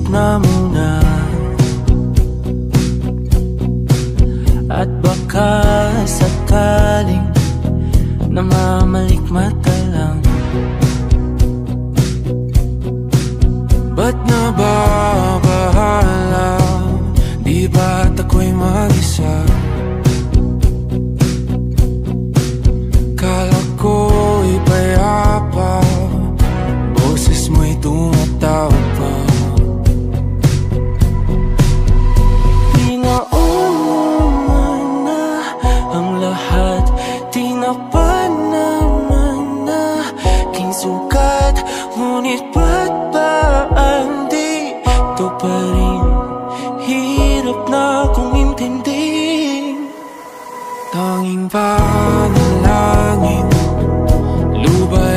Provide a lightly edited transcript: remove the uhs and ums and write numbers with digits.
Na muna at baka sakaling namamalikmata lang. Ba't nababahala? Di ba't ako'y mag-isa? Kala ko'y payapa, boses mo'y tumatawag pa. Tinakpan naman na aking sugat, ngunit ba't ba andito pa rin? Hirap na kong intindihin. Tanging panalangin, lubay